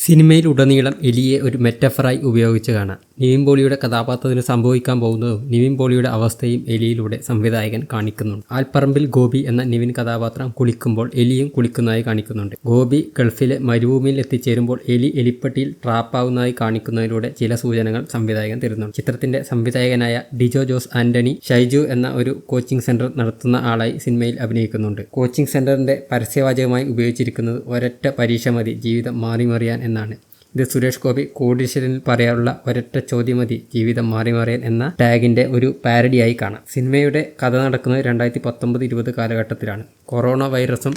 സിനിമയിലുടനീളം എലിയെ ഒരു മെറ്റഫറായി ഉപയോഗിച്ച് കാണാം. നിവിൻ പോളിയുടെ കഥാപാത്രത്തിന് സംഭവിക്കാൻ പോകുന്നതും നിവിൻ പോളിയുടെ അവസ്ഥയും എലിയിലൂടെ സംവിധായകൻ കാണിക്കുന്നുണ്ട്. ആൽപ്പറമ്പിൽ ഗോപി എന്ന നിവിൻ കഥാപാത്രം കുളിക്കുമ്പോൾ എലിയും കുളിക്കുന്നതായി കാണിക്കുന്നുണ്ട്. ഗോപി ഗൾഫിലെ മരുഭൂമിയിൽ എത്തിച്ചേരുമ്പോൾ എലി എലിപ്പെട്ടിയിൽ ട്രാപ്പാവുന്നതായി കാണിക്കുന്നതിലൂടെ ചില സൂചനകൾ സംവിധായകൻ തരുന്നുണ്ട്. ചിത്രത്തിന്റെ സംവിധായകനായ ഡിജോ ജോസ് ആന്റണി ഷൈജു എന്ന ഒരു കോച്ചിങ് സെന്റർ നടത്തുന്ന ആളായി സിനിമയിൽ അഭിനയിക്കുന്നുണ്ട്. കോച്ചിങ് സെന്ററിന്റെ പരസ്യവാചകമായി ഉപയോഗിച്ചിരിക്കുന്നത് ഒരൊറ്റ പരീക്ഷ മതി ജീവിതം മാറിമറിയാൻ എന്നാണ്. ഇത് സുരേഷ് ഗോപി കോടീശ്വരനിൽ പറയാറുള്ള ഒരൊറ്റ ചോദ്യം മതി ജീവിതം മാറിമറിയാൻ എന്ന ടാഗിന്റെ ഒരു പാരഡിയായി കാണാം. സിനിമയുടെ കഥ നടക്കുന്നത് 2019-20 കാലഘട്ടത്തിലാണ്. കൊറോണ വൈറസും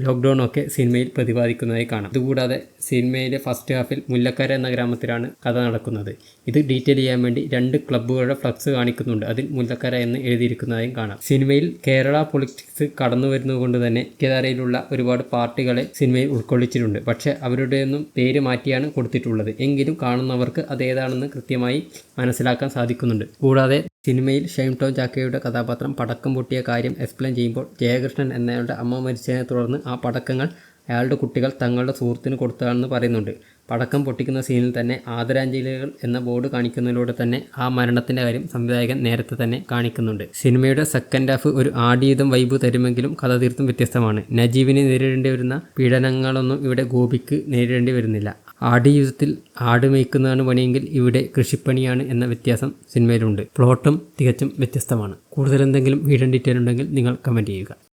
ലോക്ക്ഡൗണൊക്കെ സിനിമയിൽ പ്രതിപാദിക്കുന്നതായി കാണാം. ഇതുകൂടാതെ സിനിമയിലെ ഫസ്റ്റ് ഹാഫിൽ മുല്ലക്കര എന്ന ഗ്രാമത്തിലാണ് കഥ നടക്കുന്നത്. ഇത് ഡീറ്റെയിൽ ചെയ്യാൻ വേണ്ടി 2 ക്ലബ്ബുകളുടെ ഫ്ലക്സ് കാണിക്കുന്നുണ്ട്. അതിൽ മുല്ലക്കര എന്ന് എഴുതിയിരിക്കുന്നതായും കാണാം. സിനിമയിൽ കേരള പൊളിറ്റിക്സ് കടന്നു വരുന്നത് കൊണ്ട് തന്നെ മുഖ്യധാരയിലുള്ള ഒരുപാട് പാർട്ടികളെ സിനിമയിൽ ഉൾക്കൊള്ളിച്ചിട്ടുണ്ട്. പക്ഷേ അവരുടെയൊന്നും പേര് മാറ്റിയാണ് കൊടുത്തിട്ടുള്ളത്. എങ്കിലും കാണുന്നവർക്ക് അതേതാണെന്ന് കൃത്യമായി മനസ്സിലാക്കാൻ സാധിക്കുന്നുണ്ട്. കൂടാതെ സിനിമയിൽ ഷൈൻ ടോം ചാക്കോയുടെ കഥാപാത്രം പടക്കം പൊട്ടിയ കാര്യം എക്സ്പ്ലെയിൻ ചെയ്യുമ്പോൾ ജയകൃഷ്ണൻ എന്നയാളുടെ അമ്മ മരിച്ചതിനെ തുടർന്ന് ആ പടക്കങ്ങൾ അയാളുടെ കുട്ടികൾ തങ്ങളുടെ സുഹൃത്തിന് കൊടുത്തതാണെന്ന് പറയുന്നുണ്ട്. പടക്കം പൊട്ടിക്കുന്ന സീനിൽ തന്നെ ആദരാഞ്ജലികൾ എന്ന ബോർഡ് കാണിക്കുന്നതിലൂടെ തന്നെ ആ മരണത്തിൻ്റെ കാര്യം സംവിധായകൻ നേരത്തെ തന്നെ കാണിക്കുന്നുണ്ട്. സിനിമയുടെ സെക്കൻഡ് ഹാഫ് ഒരു ആടിയുധം വൈബ് തരുമെങ്കിലും കഥ തീർത്തും വ്യത്യസ്തമാണ്. നജീബിന് നേരിടേണ്ടി വരുന്ന പീഡനങ്ങളൊന്നും ഇവിടെ ഗോപിക്ക് നേരിടേണ്ടി വരുന്നില്ല. ആടുയുധത്തിൽ ആട് മേയ്ക്കുന്നതാണ് പണിയെങ്കിൽ ഇവിടെ കൃഷിപ്പണിയാണ് എന്ന വ്യത്യാസം സിനിമയിലുണ്ട്. പ്ലോട്ടും തികച്ചും വ്യത്യസ്തമാണ്. കൂടുതൽ എന്തെങ്കിലും വീഡിയോ ഡീറ്റെയിൽ ഉണ്ടെങ്കിൽ നിങ്ങൾ കമൻറ്റ് ചെയ്യുക.